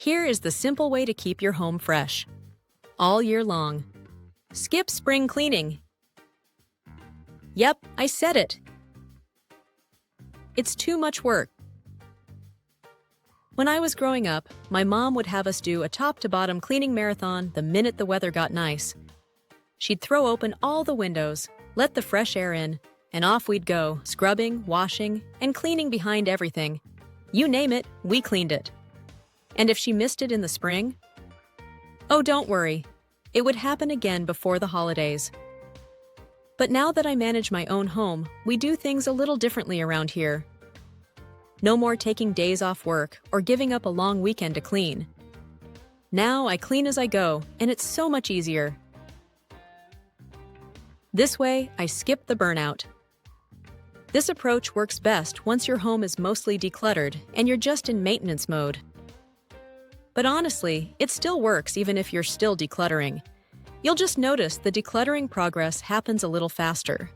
Here is the simple way to keep your home fresh all year long. Skip spring cleaning. Yep, I said it. It's too much work. When I was growing up, my mom would have us do a top-to-bottom cleaning marathon the minute the weather got nice. She'd throw open all the windows, let the fresh air in, and off we'd go, scrubbing, washing, and cleaning behind everything. You name it, we cleaned it. And if she missed it in the spring? Oh, don't worry. It would happen again before the holidays. But now that I manage my own home, we do things a little differently around here. No more taking days off work or giving up a long weekend to clean. Now I clean as I go, and it's so much easier. This way, I skip the burnout. This approach works best once your home is mostly decluttered and you're just in maintenance mode. But honestly, it still works even if you're still decluttering. You'll just notice the decluttering progress happens a little faster.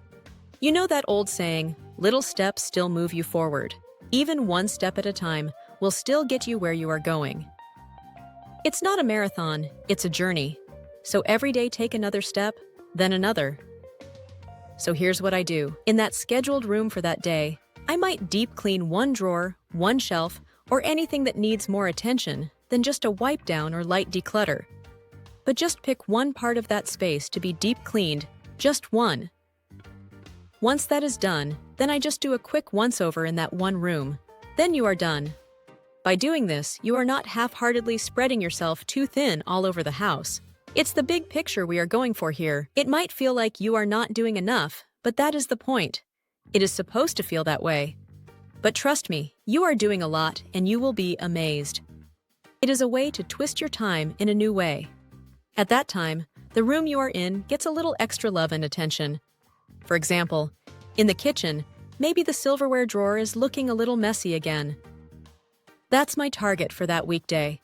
You know that old saying, little steps still move you forward. Even one step at a time will still get you where you are going. It's not a marathon, it's a journey. So every day take another step, then another. So here's what I do. In that scheduled room for that day, I might deep clean one drawer, one shelf, or anything that needs more attention than just a wipe down or light declutter. But just pick one part of that space to be deep cleaned, just one. Once that is done, then I just do a quick once-over in that one room. Then you are done. By doing this, you are not half-heartedly spreading yourself too thin all over the house. It's the big picture we are going for here. It might feel like you are not doing enough, but that is the point. It is supposed to feel that way. But trust me, you are doing a lot and you will be amazed. It is a way to twist your time in a new way. At that time, the room you are in gets a little extra love and attention. For example, in the kitchen, maybe the silverware drawer is looking a little messy again. That's my target for that weekday.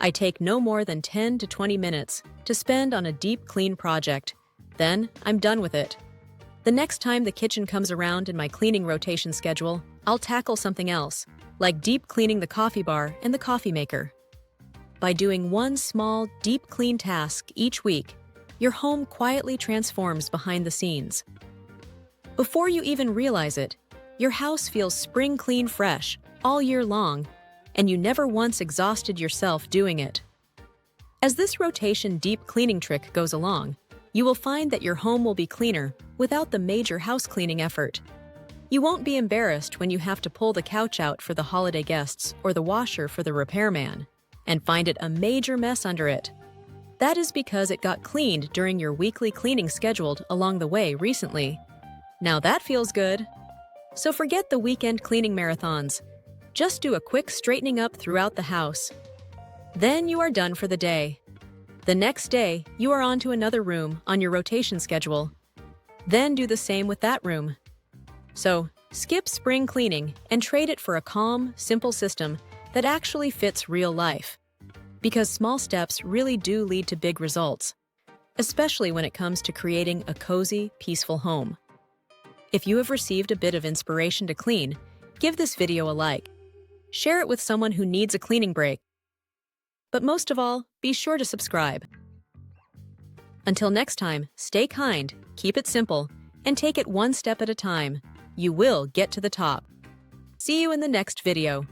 I take no more than 10 to 20 minutes to spend on a deep clean project. Then, I'm done with it. The next time the kitchen comes around in my cleaning rotation schedule, I'll tackle something else, like deep cleaning the coffee bar and the coffee maker. By doing one small, deep clean task each week, your home quietly transforms behind the scenes. Before you even realize it, your house feels spring clean fresh all year long, and you never once exhausted yourself doing it. As this rotation deep cleaning trick goes along, you will find that your home will be cleaner without the major house cleaning effort. You won't be embarrassed when you have to pull the couch out for the holiday guests or the washer for the repairman, and find it a major mess under it. That is because it got cleaned during your weekly cleaning scheduled along the way recently. Now that feels good. So forget the weekend cleaning marathons. Just do a quick straightening up throughout the house. Then you are done for the day. The next day, you are on to another room on your rotation schedule. Then do the same with that room. So, skip spring cleaning and trade it for a calm, simple system that actually fits real life. Because small steps really do lead to big results, especially when it comes to creating a cozy, peaceful home. If you have received a bit of inspiration to clean, give this video a like. Share it with someone who needs a cleaning break. But most of all, be sure to subscribe. Until next time, stay kind, keep it simple, and take it one step at a time. You will get to the top. See you in the next video.